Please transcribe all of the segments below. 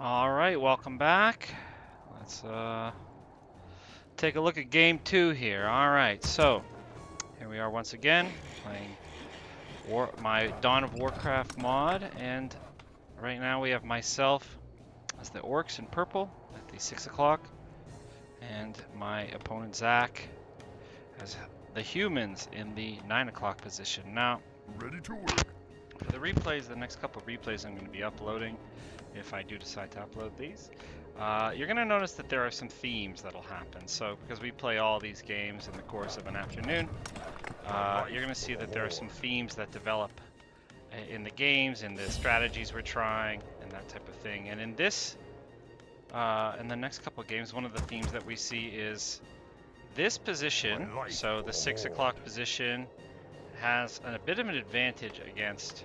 All right, welcome back. Let's take a look at game 2 here. All right, so here we are once again playing my Dawn of Warcraft mod, and right now we have myself as the orcs in purple at the 6 o'clock, and my opponent Zach as the humans in the 9 o'clock position. Now, Ready to work. for the replays, the next couple of replays I'm going to be uploading, if I do decide to upload these, you're going to notice that there are some themes that'll happen. So, because we play all these games in the course of an afternoon, you're going to see that there are some themes that develop in the games, in the strategies we're trying, and that type of thing. And in this, in the next couple of games, one of the themes that we see is this position. So the 6 o'clock position has a bit of an advantage against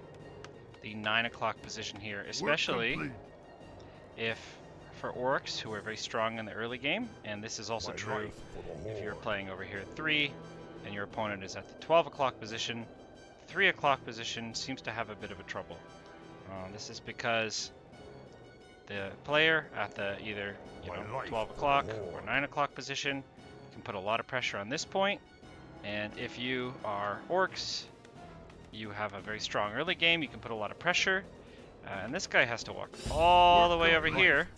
the 9 o'clock position here, especially if for orcs who are very strong in the early game, and this is also true if you're playing over here at 3 and your opponent is at the 12 o'clock position. 3 o'clock position seems to have a bit of a trouble. This is because the player at the either 12 o'clock or 9 o'clock position can put a lot of pressure on this point, and if you are orcs, you have a very strong early game, you can put a lot of pressure, and this guy has to walk all the way over here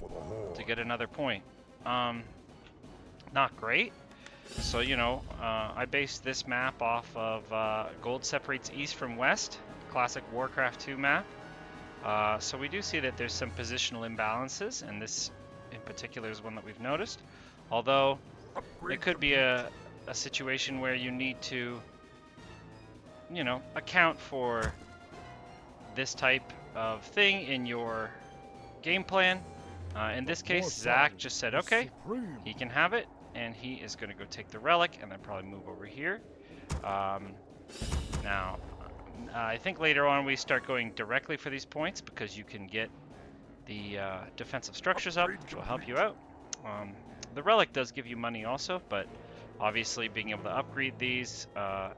to get another point. Not great. So, I based this map off of Gold Separates East from West, classic Warcraft 2 map. So we do see that there's some positional imbalances, and this in particular is one that we've noticed. Although it could be a situation where you need to, account for this type of thing in your game plan. In this case, Zach just said, okay, he can have it, and he is going to go take the relic and then probably move over here. Now, I think later on we start going directly for these points because you can get the defensive structures up, which will help you out. The relic does give you money also, but obviously being able to upgrade these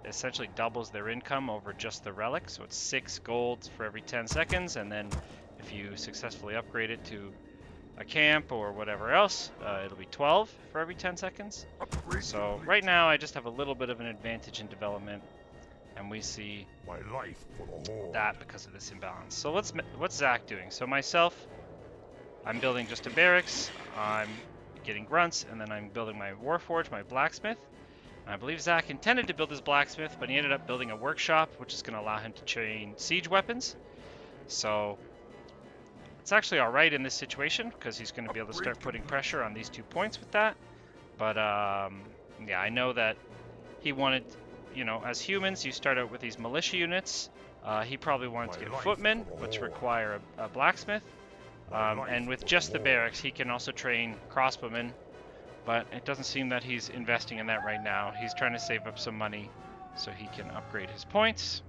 essentially doubles their income over just the relic. So it's 6 gold for every 10 seconds, and then if you successfully upgrade it to a camp or whatever else, it'll be 12 for every 10 seconds. So right now I just have a little bit of an advantage in development, and we see that because of this imbalance. So what's Zach doing? So myself, I'm building just a barracks, I'm getting grunts, and then I'm building my warforge, my blacksmith. And I believe Zach intended to build his blacksmith, but he ended up building a workshop, which is going to allow him to train siege weapons. So it's actually all right in this situation because he's going to be able to start putting pressure on these 2 points with that. But yeah, I know that he wanted, as humans, you start out with these militia units. He probably wanted to get footmen, which require a blacksmith. And with just the barracks, he can also train crossbowmen, but it doesn't seem that he's investing in that right now. He's trying to save up some money so he can upgrade his points.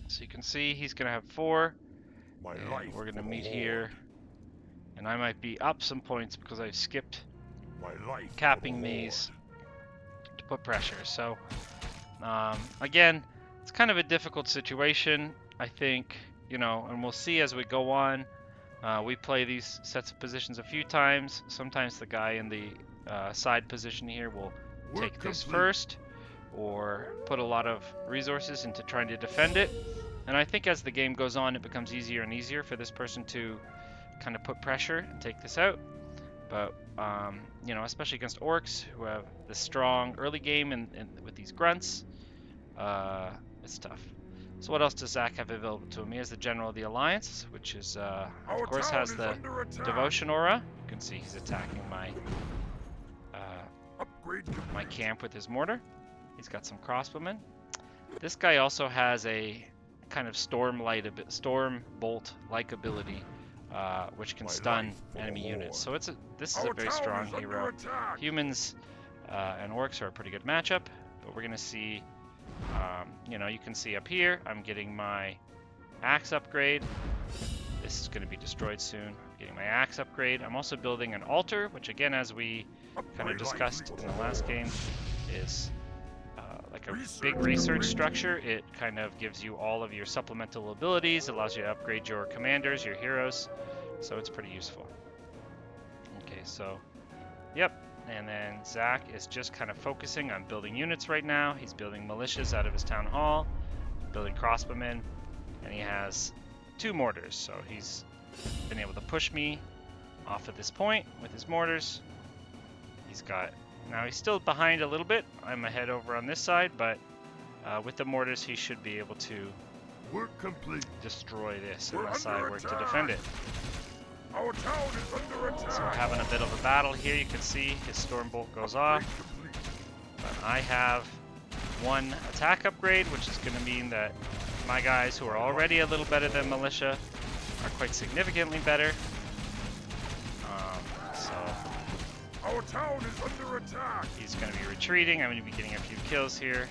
So you can see he's going to have 4. And we're going to meet here, and I might be up some points because I've skipped capping these to put pressure. So again, it's kind of a difficult situation, I think, and we'll see as we go on. We play these sets of positions a few times. Sometimes the guy in the side position here will take this first or put a lot of resources into trying to defend it. And I think as the game goes on, it becomes easier and easier for this person to kind of put pressure and take this out. But, especially against orcs who have the strong early game and with these grunts, it's tough. So what else does Zach have available to him? He has the General of the Alliance, which is, of course, has the Devotion aura. You can see he's attacking my my camp with his mortar. He's got some crossbowmen. This guy also has a kind of storm bolt-like ability, which can stun enemy units. So this is a very strong hero. Humans and orcs are a pretty good matchup, but we're going to see. You can see up here, I'm getting my axe upgrade. This is going to be destroyed soon. I'm getting my axe upgrade. I'm also building an altar, which again, as we kind of discussed in the last game, is like a big research structure. It kind of gives you all of your supplemental abilities, allows you to upgrade your commanders, your heroes, so it's pretty useful. Okay, so, yep. And then Zach is just kind of focusing on building units right now. He's building militias out of his town hall, building crossbowmen, and he has 2 mortars. So he's been able to push me off at this point with his mortars. Now he's still behind a little bit. I'm ahead over on this side, but with the mortars he should be able to destroy this unless I work to defend it. Our town is under attack. So we're having a bit of a battle here. You can see his Stormbolt goes off. But I have 1 attack upgrade, which is going to mean that my guys, who are already a little better than militia, are quite significantly better. Our town is under attack. He's going to be retreating. I'm going to be getting a few kills here.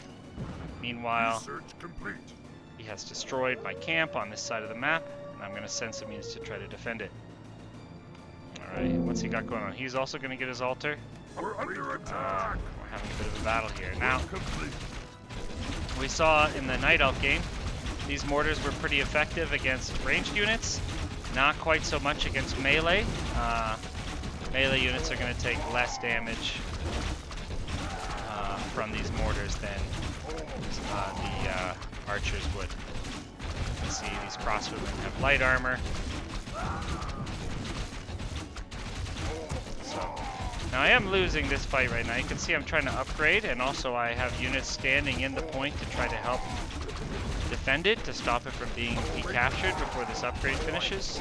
Meanwhile, he has destroyed my camp on this side of the map, and I'm going to send some units to try to defend it. Alright, what's he got going on? He's also going to get his altar. We're under attack. We're having a bit of a battle here. Now, we saw in the Night Elf game, these mortars were pretty effective against ranged units. Not quite so much against melee. Melee units are going to take less damage from these mortars than the archers would. You can see these crossbowmen have light armor. So, now I am losing this fight right now. You can see I'm trying to upgrade, and also I have units standing in the point to try to help defend it, to stop it from being recaptured before this upgrade finishes.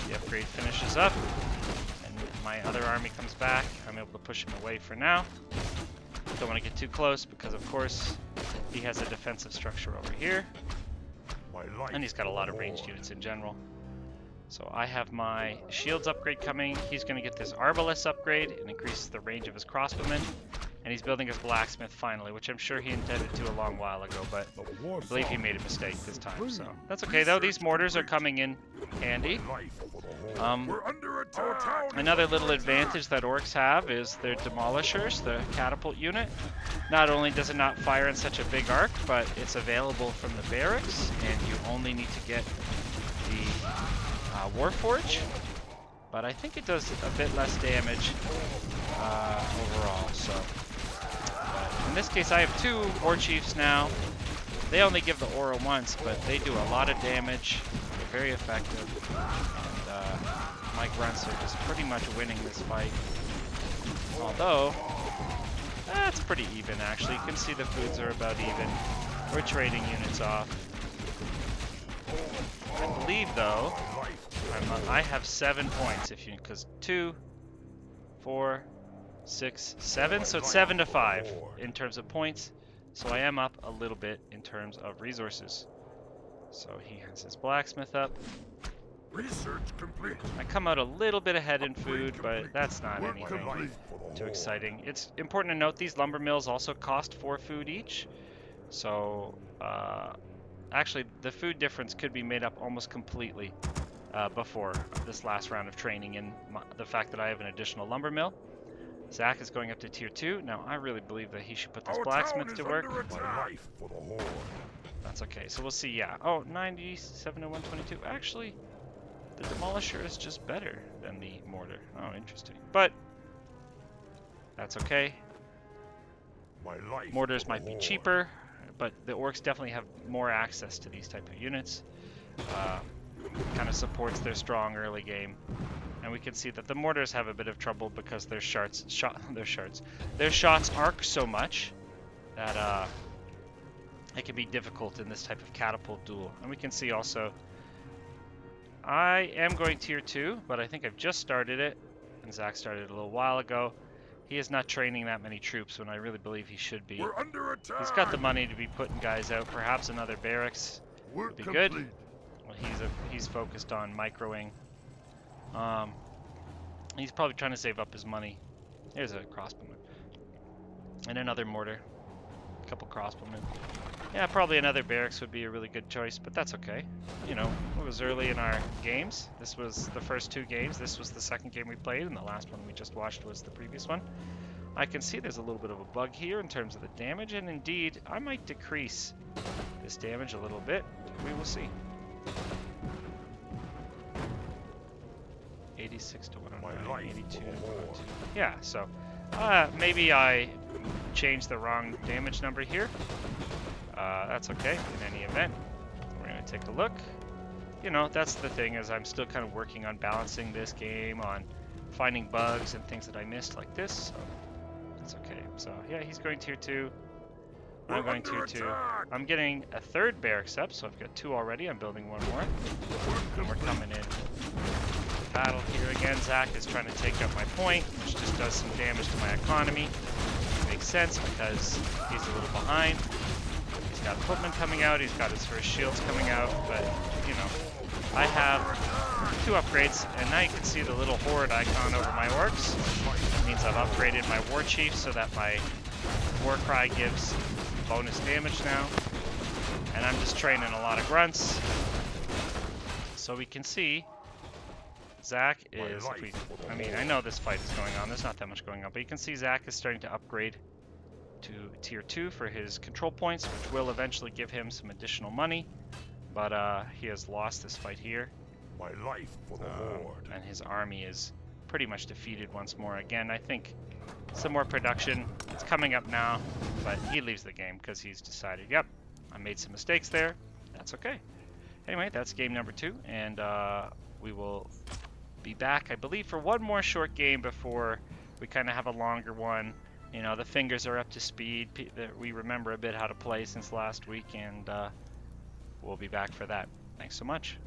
The upgrade finishes up, and my other army comes back. I'm able to push him away for now. Don't want to get too close because, of course, he has a defensive structure over here. And he's got a lot of ranged units in general. So I have my shields upgrade coming. He's going to get this arbalest upgrade and increases the range of his crossbowmen. And he's building his blacksmith finally, which I'm sure he intended to a long while ago, but I believe he made a mistake this time. So that's okay though. These mortars are coming in handy. Another little advantage that orcs have is their demolishers, the catapult unit. Not only does it not fire in such a big arc, but it's available from the barracks, and you only need to get the Warforge. But I think it does a bit less damage overall. So, in this case, I have 2 war chiefs now. They only give the aura once, but they do a lot of damage. They're very effective. And my grunts are just pretty much winning this fight. Although, it's pretty even actually. You can see the foods are about even. We're trading units off. I believe though, I have 7 points because 2, 4, 6, 7. So it's 7 to 5 in terms of points. So I am up a little bit in terms of resources. So he has his blacksmith up. Research complete. I come out a little bit ahead in food, but that's not anything too exciting. It's important to note these lumber mills also cost 4 food each. So actually the food difference could be made up almost completely before this last round of training, and the fact that I have an additional lumber mill. Zach is going up to tier 2. Now I really believe that he should put this blacksmith to work. That's okay. So we'll see. Yeah. Oh, 97 to 122. Actually, the demolisher is just better than the mortar. Oh, interesting. But that's okay. Mortars might be cheaper, but the orcs definitely have more access to these type of units. Kind of supports their strong early game. And we can see that the mortars have a bit of trouble because their shots arc so much that it can be difficult in this type of catapult duel. And we can see also, I am going tier 2, but I think I've just started it, and Zach started it a little while ago. He is not training that many troops when I really believe he should be. We're under attack. He's got the money to be putting guys out. Perhaps another barracks would be good. Well, he's focused on microing. He's probably trying to save up his money. Here's a crossbowman. And another mortar. A couple crossbowmen. Yeah, probably another barracks would be a really good choice, but that's okay. You know, it was early in our games. This was the first 2 games. This was the second game we played, and the last one we just watched was the previous one. I can see there's a little bit of a bug here in terms of the damage, and indeed, I might decrease this damage a little bit. We will see. 86 to My 109, life 82 to for the 102. Horde. Yeah, so maybe I changed the wrong damage number here. That's okay in any event. We're going to take a look. You know, that's the thing, is I'm still kind of working on balancing this game, on finding bugs and things that I missed like this, so that's okay. So yeah, he's going tier 2. I'm going tier 2. I'm getting a third barracks up, so I've got 2 already. I'm building 1 more. And we're coming in battle here again. Zach is trying to take up my point, which just does some damage to my economy. Makes sense because he's a little behind. He's got footmen coming out, he's got his first shields coming out, but, you know, I have 2 upgrades, and now you can see the little horde icon over my orcs. That means I've upgraded my war chief so that my war cry gives bonus damage now. And I'm just training a lot of grunts. So we can see Zach is, I mean, I know this fight is going on, there's not that much going on, but you can see Zach is starting to upgrade to tier 2 for his control points, which will eventually give him some additional money, but he has lost this fight here. My life for the Horde. And his army is pretty much defeated once more. Again, I think some more production, it's coming up now, but he leaves the game because he's decided, yep, I made some mistakes there, that's okay. Anyway, that's game number 2, and we will be back, I believe, for one more short game before we kind of have a longer one. You know, the fingers are up to speed. We remember a bit how to play since last week, and we'll be back for that. Thanks so much.